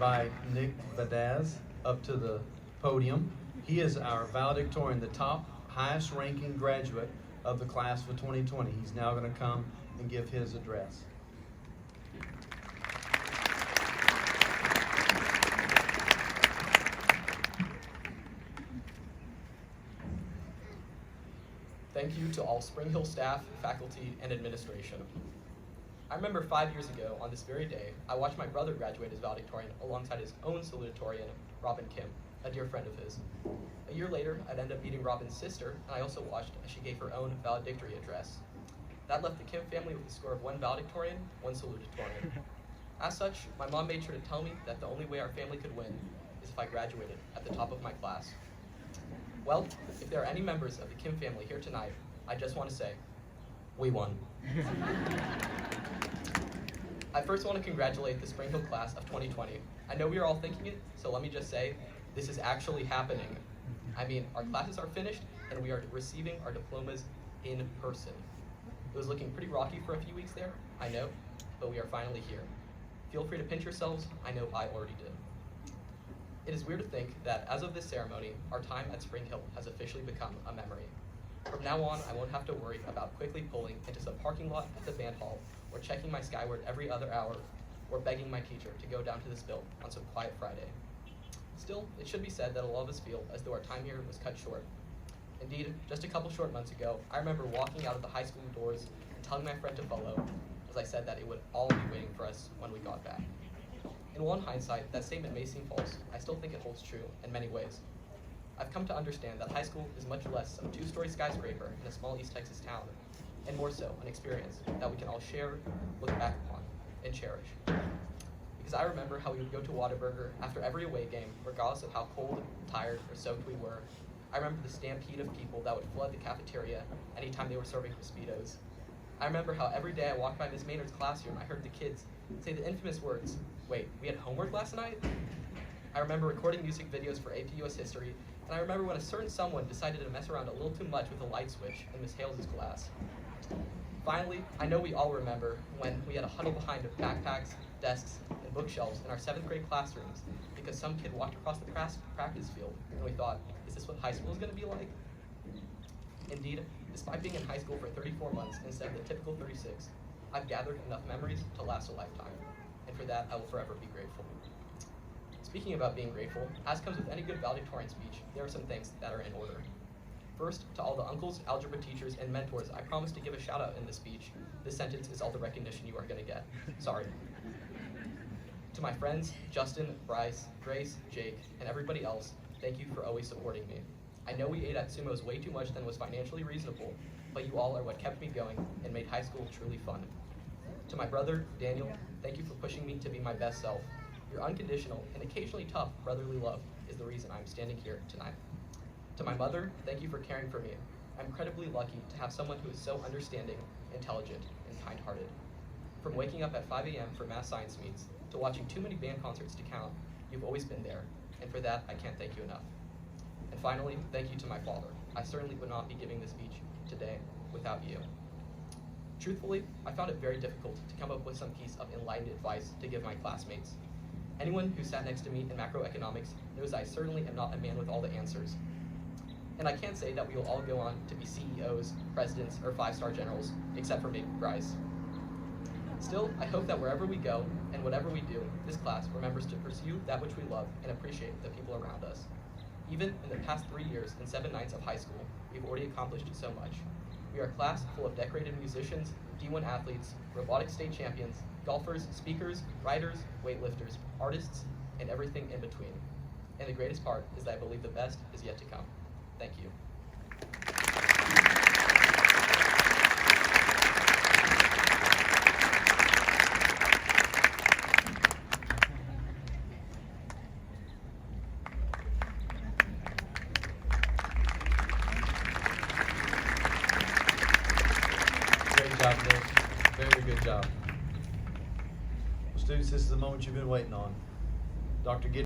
by Nick Badaz up to the podium. He is our valedictorian, the top highest ranking graduate of the class of 2020. He's now going to come and give his address. Thank you to all Spring Hill staff, faculty, and administration. I remember 5 years ago, on this very day, I watched my brother graduate as valedictorian alongside his own salutatorian, Robin Kim, a dear friend of his. A year later, I'd end up meeting Robin's sister, and I also watched as she gave her own valedictory address. That left the Kim family with a score of 1 valedictorian, 1 salutatorian. As such, my mom made sure to tell me that the only way our family could win is if I graduated at the top of my class. Well, if there are any members of the Kim family here tonight, I just want to say, we won. I first want to congratulate the Spring Hill class of 2020. I know we are all thinking it, so let me just say, this is actually happening. I mean, our classes are finished, and we are receiving our diplomas in person. It was looking pretty rocky for a few weeks there, I know, but we are finally here. Feel free to pinch yourselves, I know I already did. It is weird to think that as of this ceremony, our time at Spring Hill has officially become a memory. From now on, I won't have to worry about quickly pulling into some parking lot at the band hall, or checking my Skyward every other hour, or begging my teacher to go down to the spill on some quiet Friday. Still, it should be said that a lot of us feel as though our time here was cut short. Indeed, just a couple short months ago, I remember walking out of the high school doors and telling my friend to follow, as I said that it would all be waiting for us when we got back. In one hindsight, that statement may seem false. I still think it holds true in many ways. I've come to understand that high school is much less some 2-story skyscraper in a small East Texas town, and more so an experience that we can all share, look back upon, and cherish. Because I remember how we would go to Whataburger after every away game, regardless of how cold, tired, or soaked we were. I remember the stampede of people that would flood the cafeteria anytime they were serving Speedos. I remember how every day I walked by Ms. Maynard's classroom, I heard the kids say the infamous words, "Wait, we had homework last night?" I remember recording music videos for AP US History, and I remember when a certain someone decided to mess around a little too much with a light switch in Ms. Hales' class. Finally, I know we all remember when we had to huddle behind backpacks, desks, and bookshelves in our 7th grade classrooms because some kid walked across the practice field, and we thought, is this what high school is going to be like? Indeed, despite being in high school for 34 months instead of the typical 36, I've gathered enough memories to last a lifetime, and for that I will forever be grateful. Speaking about being grateful, as comes with any good valedictorian speech, there are some things that are in order. First, to all the uncles, algebra teachers, and mentors, I promise to give a shout out in this speech. This sentence is all the recognition you are going to get. Sorry. To my friends, Justin, Bryce, Grace, Jake, and everybody else, thank you for always supporting me. I know we ate at Sumo's way too much than was financially reasonable, but you all are what kept me going and made high school truly fun. To my brother, Daniel, thank you for pushing me to be my best self. Your unconditional and occasionally tough brotherly love is the reason I'm standing here tonight. To my mother, thank you for caring for me. I'm incredibly lucky to have someone who is so understanding, intelligent, and kind-hearted. From waking up at 5 a.m. for math science meets to watching too many band concerts to count, you've always been there, and for that, I can't thank you enough. And finally, thank you to my father. I certainly would not be giving this speech today without you. Truthfully, I found it very difficult to come up with some piece of enlightened advice to give my classmates. Anyone who sat next to me in macroeconomics knows I certainly am not a man with all the answers. And I can't say that we will all go on to be CEOs, presidents, or 5-star generals, except for maybe Bryce. Still, I hope that wherever we go, and whatever we do, this class remembers to pursue that which we love and appreciate the people around us. Even in the past 3 years and 7 nights of high school, we've already accomplished so much. We are a class full of decorated musicians, D1 athletes, robotics state champions, golfers, speakers, writers, weightlifters, artists, and everything in between. And the greatest part is that I believe the best is yet to come. Thank you. Great job, Nick. Very good job. Well, students, this is the moment you've been waiting on. Dr.